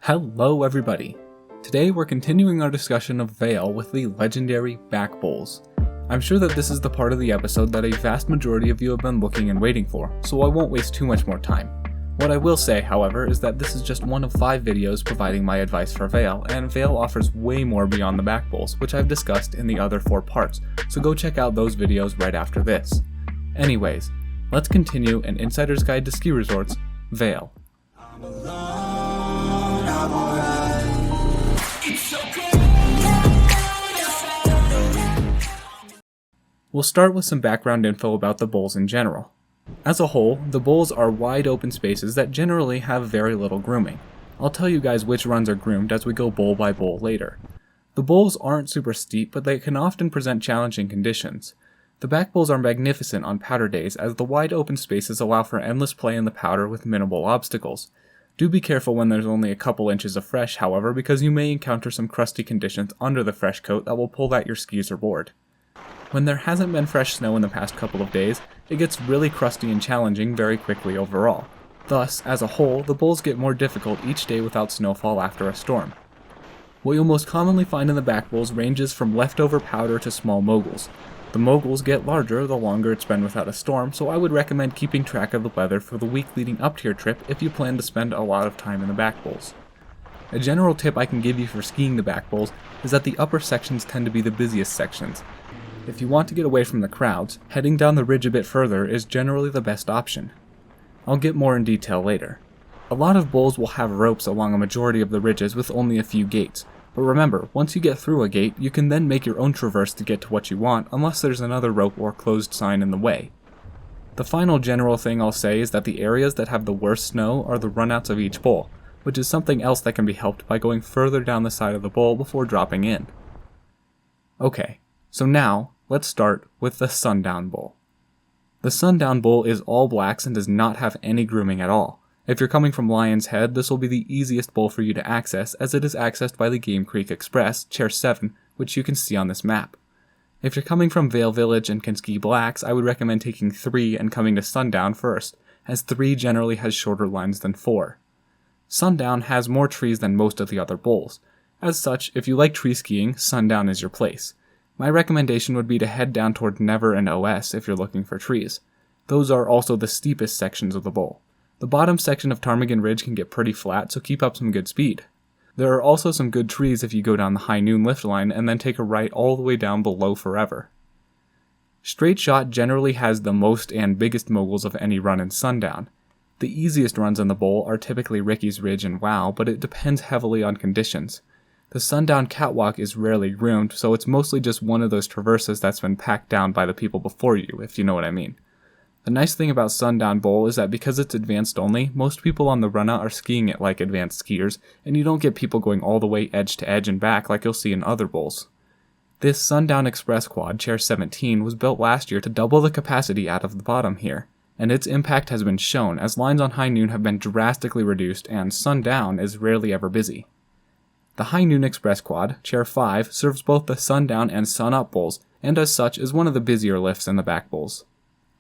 Hello everybody! Today we're continuing our discussion of Vale with the legendary back bowls. I'm sure that this is the part of the episode that a vast majority of you have been looking and waiting for, so I won't waste too much more time. What I will say, however, is that this is just one of 5 videos providing my advice for Vale, and Vale offers way more beyond the back bowls, which I've discussed in the other 4 parts, so go check out those videos right after this. Anyways, let's continue an Insider's Guide to Ski Resorts, Vale. We'll start with some background info about the bowls in general. As a whole, the bowls are wide open spaces that generally have very little grooming. I'll tell you guys which runs are groomed as we go bowl by bowl later. The bowls aren't super steep, but they can often present challenging conditions. The back bowls are magnificent on powder days as the wide open spaces allow for endless play in the powder with minimal obstacles. Do be careful when there's only a couple inches of fresh, however, because you may encounter some crusty conditions under the fresh coat that will pull at your skis or board. When there hasn't been fresh snow in the past couple of days, it gets really crusty and challenging very quickly overall. Thus, as a whole, the bowls get more difficult each day without snowfall after a storm. What you'll most commonly find in the back bowls ranges from leftover powder to small moguls. The moguls get larger the longer it's been without a storm, so I would recommend keeping track of the weather for the week leading up to your trip if you plan to spend a lot of time in the back bowls. A general tip I can give you for skiing the back bowls is that the upper sections tend to be the busiest sections. If you want to get away from the crowds, heading down the ridge a bit further is generally the best option. I'll get more in detail later. A lot of bowls will have ropes along a majority of the ridges with only a few gates, but remember, once you get through a gate, you can then make your own traverse to get to what you want unless there's another rope or closed sign in the way. The final general thing I'll say is that the areas that have the worst snow are the runouts of each bowl, which is something else that can be helped by going further down the side of the bowl before dropping in. Okay, so now, let's start with the Sundown Bowl. The Sundown Bowl is all blacks and does not have any grooming at all. If you're coming from Lion's Head, this will be the easiest bowl for you to access as it is accessed by the Game Creek Express, Chair 7, which you can see on this map. If you're coming from Vale Village and can ski blacks, I would recommend taking 3 and coming to Sundown first, as 3 generally has shorter lines than 4. Sundown has more trees than most of the other bowls. As such, if you like tree skiing, Sundown is your place. My recommendation would be to head down toward Never and OS if you're looking for trees. Those are also the steepest sections of the bowl. The bottom section of Ptarmigan Ridge can get pretty flat, so keep up some good speed. There are also some good trees if you go down the High Noon lift line and then take a right all the way down below Forever. Straight Shot generally has the most and biggest moguls of any run in Sundown. The easiest runs in the bowl are typically Ricky's Ridge and Wow, but it depends heavily on conditions. The Sundown Catwalk is rarely groomed, so it's mostly just one of those traverses that's been packed down by the people before you, if you know what I mean. The nice thing about Sundown Bowl is that because it's advanced only, most people on the run-out are skiing it like advanced skiers, and you don't get people going all the way edge to edge and back like you'll see in other bowls. This Sundown Express Quad, Chair 17, was built last year to double the capacity out of the bottom here, and its impact has been shown as lines on High Noon have been drastically reduced and Sundown is rarely ever busy. The High Noon Express Quad, Chair 5, serves both the Sundown and Sunup bowls, and as such is one of the busier lifts in the back bowls.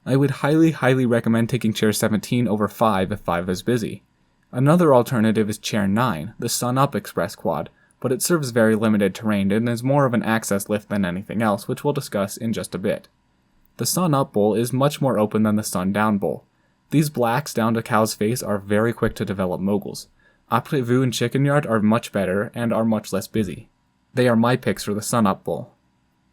I would highly recommend taking Chair 17 over 5 if 5 is busy. Another alternative is Chair 9, the Sunup Express Quad, but it serves very limited terrain and is more of an access lift than anything else, which we'll discuss in just a bit. The Sunup Bowl is much more open than the Sundown Bowl. These blacks down to Cow's Face are very quick to develop moguls. Après Vu and Chicken Yard are much better and are much less busy. They are my picks for the Sunup Bowl.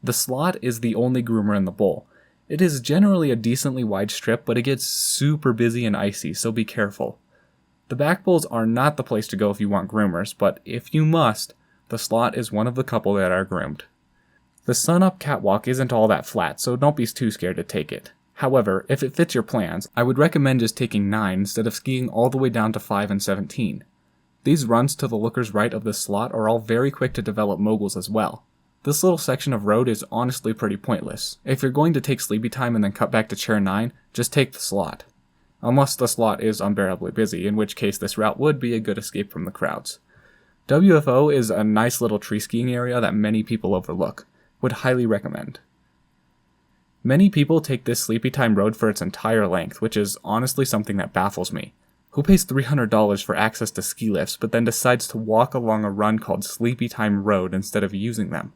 The Slot is the only groomer in the bowl. It is generally a decently wide strip, but it gets super busy and icy, so be careful. The back bowls are not the place to go if you want groomers, but if you must, the Slot is one of the couple that are groomed. The Sunup Catwalk isn't all that flat, so don't be too scared to take it. However, if it fits your plans, I would recommend just taking 9 instead of skiing all the way down to 5 and 17. These runs to the looker's right of the Slot are all very quick to develop moguls as well. This little section of road is honestly pretty pointless. If you're going to take sleepy time and then cut back to Chair 9, just take the Slot. Unless the Slot is unbearably busy, in which case this route would be a good escape from the crowds. WFO is a nice little tree skiing area that many people overlook. Would highly recommend. Many people take this sleepy time road for its entire length, which is honestly something that baffles me. Who pays $300 for access to ski lifts but then decides to walk along a run called Sleepy Time Road instead of using them?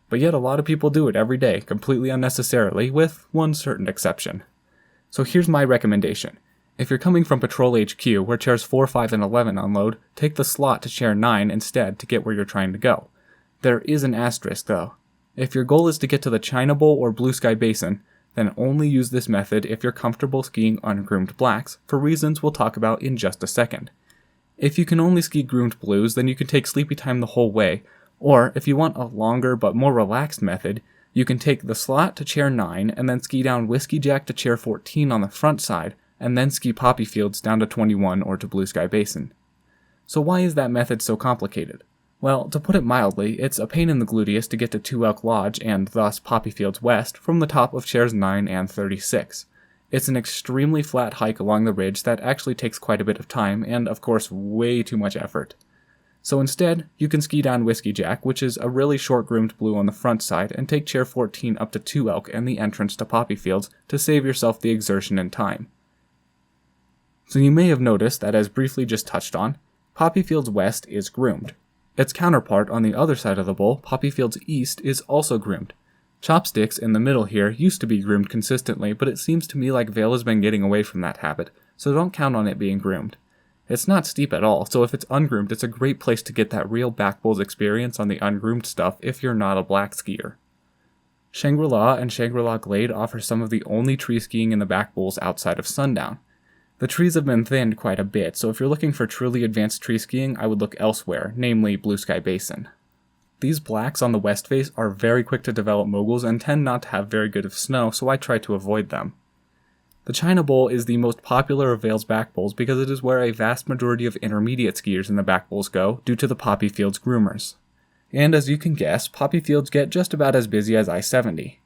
But yet a lot of people do it every day, completely unnecessarily, with one certain exception. So here's my recommendation. If you're coming from Patrol HQ, where chairs 4, 5, and 11 unload, take the slot to chair 9 instead to get where you're trying to go. There is an asterisk though. If your goal is to get to the China Bowl or Blue Sky Basin, then only use this method if you're comfortable skiing ungroomed blacks, for reasons we'll talk about in just a second. If you can only ski groomed blues, then you can take Sleepy Time the whole way, or if you want a longer but more relaxed method, you can take the slot to chair 9 and then ski down Whiskey Jack to chair 14 on the front side, and then ski Poppy Fields down to 21 or to Blue Sky Basin. So why is that method so complicated? Well, to put it mildly, it's a pain in the gluteus to get to Two Elk Lodge and thus Poppy Fields West from the top of chairs 9 and 36. It's an extremely flat hike along the ridge that actually takes quite a bit of time and, of course, way too much effort. So instead, you can ski down Whiskey Jack, which is a really short groomed blue on the front side, and take chair 14 up to Two Elk and the entrance to Poppy Fields to save yourself the exertion and time. So you may have noticed that, as briefly just touched on, Poppy Fields West is groomed. Its counterpart on the other side of the bowl, Poppy Fields East, is also groomed. Chopsticks in the middle here used to be groomed consistently, but it seems to me like Vail has been getting away from that habit, so don't count on it being groomed. It's not steep at all, so if it's ungroomed, it's a great place to get that real back bowls experience on the ungroomed stuff if you're not a black skier. Shangri-La and Shangri-La Glade offer some of the only tree skiing in the back bowls outside of sundown. The trees have been thinned quite a bit, so if you're looking for truly advanced tree skiing, I would look elsewhere, namely Blue Sky Basin. These blacks on the west face are very quick to develop moguls and tend not to have very good of snow, so I try to avoid them. The China Bowl is the most popular of Vail's back bowls because it is where a vast majority of intermediate skiers in the back bowls go due to the Poppy Fields groomers. And as you can guess, Poppy Fields get just about as busy as I-70.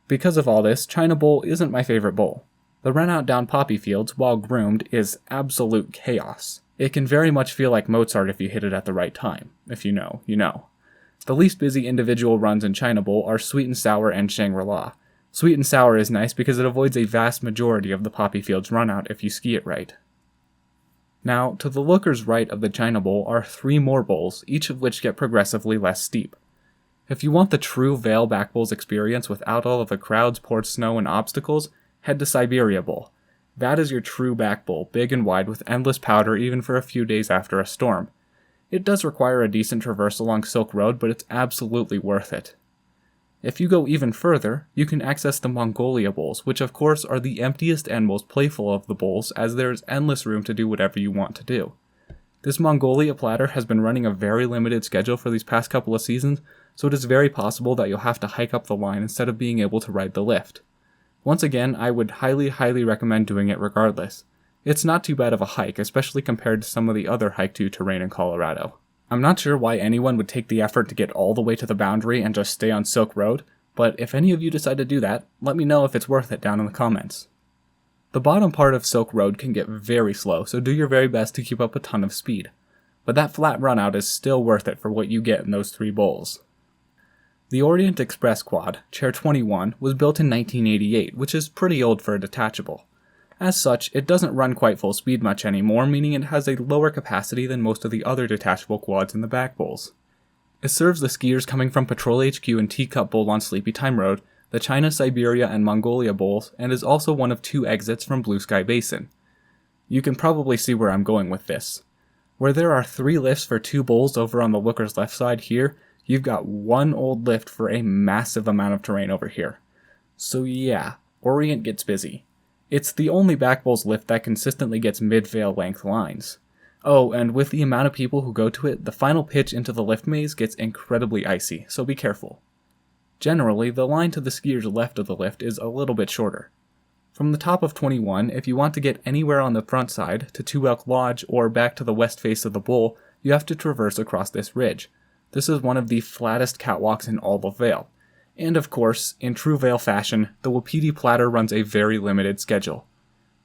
Because of all this, China Bowl isn't my favorite bowl. The run out down Poppy Fields, while groomed, is absolute chaos. It can very much feel like Mozart if you hit it at the right time. If you know, you know. The least busy individual runs in China Bowl are Sweet and Sour and Shangri-La. Sweet and Sour is nice because it avoids a vast majority of the Poppy Fields run out if you ski it right. Now, to the lookers right of the China Bowl are 3 more bowls, each of which get progressively less steep. If you want the true Vail back bowls experience without all of the crowds, poured snow, and obstacles, head to Siberia Bowl. That is your true back bowl, big and wide with endless powder even for a few days after a storm. It does require a decent traverse along Silk Road, but it's absolutely worth it. If you go even further, you can access the Mongolia Bowls, which of course are the emptiest and most playful of the bowls, as there is endless room to do whatever you want to do. This Mongolia platter has been running a very limited schedule for these past couple of seasons, so it is very possible that you'll have to hike up the line instead of being able to ride the lift. Once again, I would highly recommend doing it regardless. It's not too bad of a hike, especially compared to some of the other hike-to terrain in Colorado. I'm not sure why anyone would take the effort to get all the way to the boundary and just stay on Silk Road, but if any of you decide to do that, let me know if it's worth it down in the comments. The bottom part of Silk Road can get very slow, so do your very best to keep up a ton of speed. But that flat run out is still worth it for what you get in those 3 bowls. The Orient Express Quad, Chair 21, was built in 1988, which is pretty old for a detachable. As such, it doesn't run quite full speed much anymore, meaning it has a lower capacity than most of the other detachable quads in the back bowls. It serves the skiers coming from Patrol HQ and Teacup Bowl on Sleepy Time Road, the China, Siberia, and Mongolia bowls, and is also one of 2 exits from Blue Sky Basin. You can probably see where I'm going with this. Where there are 3 lifts for 2 bowls over on the looker's left side here, you've got 1 old lift for a massive amount of terrain over here. So yeah, Orient gets busy. It's the only back bowls lift that consistently gets mid-Vail length lines. Oh, and with the amount of people who go to it, the final pitch into the lift maze gets incredibly icy, so be careful. Generally, the line to the skiers left of the lift is a little bit shorter. From the top of 21, if you want to get anywhere on the front side, to Two Elk Lodge or back to the west face of the bowl, you have to traverse across this ridge. This is one of the flattest catwalks in all of Vail. And of course, in true Vail fashion, the Wapiti Platter runs a very limited schedule.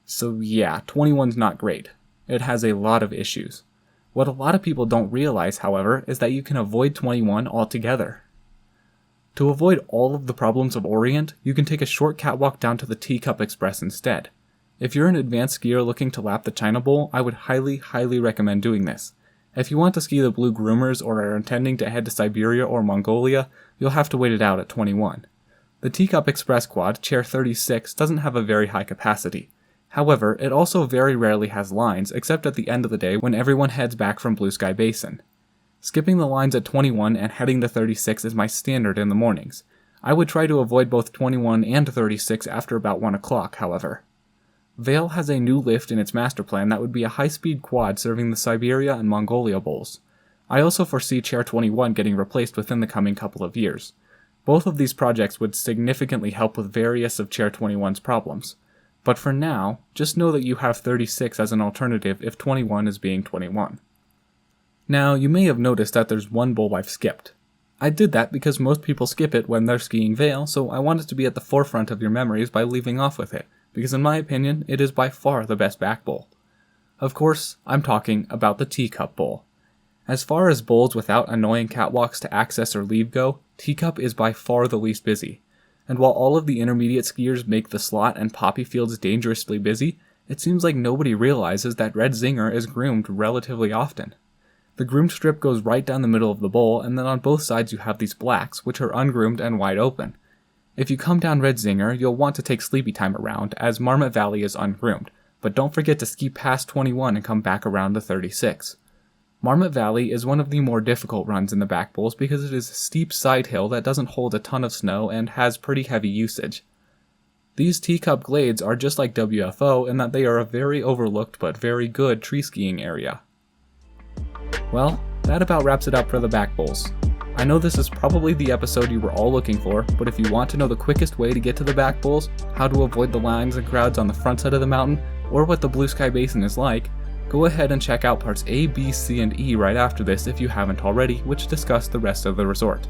So yeah, 21's not great. It has a lot of issues. What a lot of people don't realize, however, is that you can avoid 21 altogether. To avoid all of the problems of Orient, you can take a short catwalk down to the Teacup Express instead. If you're an advanced skier looking to lap the China Bowl, I would highly recommend doing this. If you want to ski the Blue Groomers or are intending to head to Siberia or Mongolia, you'll have to wait it out at 21. The Teacup Express Quad, Chair 36, doesn't have a very high capacity. However, it also very rarely has lines, except at the end of the day when everyone heads back from Blue Sky Basin. Skipping the lines at 21 and heading to 36 is my standard in the mornings. I would try to avoid both 21 and 36 after about 1 o'clock, however. Vail has a new lift in its master plan that would be a high-speed quad serving the Siberia and Mongolia bowls. I also foresee Chair 21 getting replaced within the coming couple of years. Both of these projects would significantly help with various of Chair 21's problems. But for now, just know that you have 36 as an alternative if 21 is being 21. Now, you may have noticed that there's one bowl I've skipped. I did that because most people skip it when they're skiing Vail, so I wanted to be at the forefront of your memories by leaving off with it, because in my opinion, it is by far the best back bowl. Of course, I'm talking about the Teacup Bowl. As far as bowls without annoying catwalks to access or leave go, Teacup is by far the least busy. And while all of the intermediate skiers make the slot and poppy fields dangerously busy, it seems like nobody realizes that Red Zinger is groomed relatively often. The groomed strip goes right down the middle of the bowl, and then on both sides you have these blacks, which are ungroomed and wide open. If you come down Red Zinger, you'll want to take Sleepy Time around, as Marmot Valley is ungroomed, but don't forget to ski past 21 and come back around to 36. Marmot Valley is one of the more difficult runs in the back bowls because it is a steep side hill that doesn't hold a ton of snow and has pretty heavy usage. These Teacup Glades are just like WFO in that they are a very overlooked but very good tree skiing area. Well, that about wraps it up for the back bowls. I know this is probably the episode you were all looking for, but if you want to know the quickest way to get to the back bowls, how to avoid the lines and crowds on the front side of the mountain, or what the Blue Sky Basin is like, go ahead and check out parts A, B, C, and E right after this if you haven't already, which discuss the rest of the resort.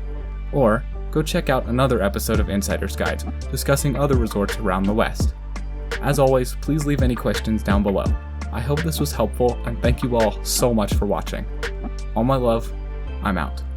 Or, go check out another episode of Insider's Guides, discussing other resorts around the West. As always, please leave any questions down below. I hope this was helpful, and thank you all so much for watching. All my love, I'm out.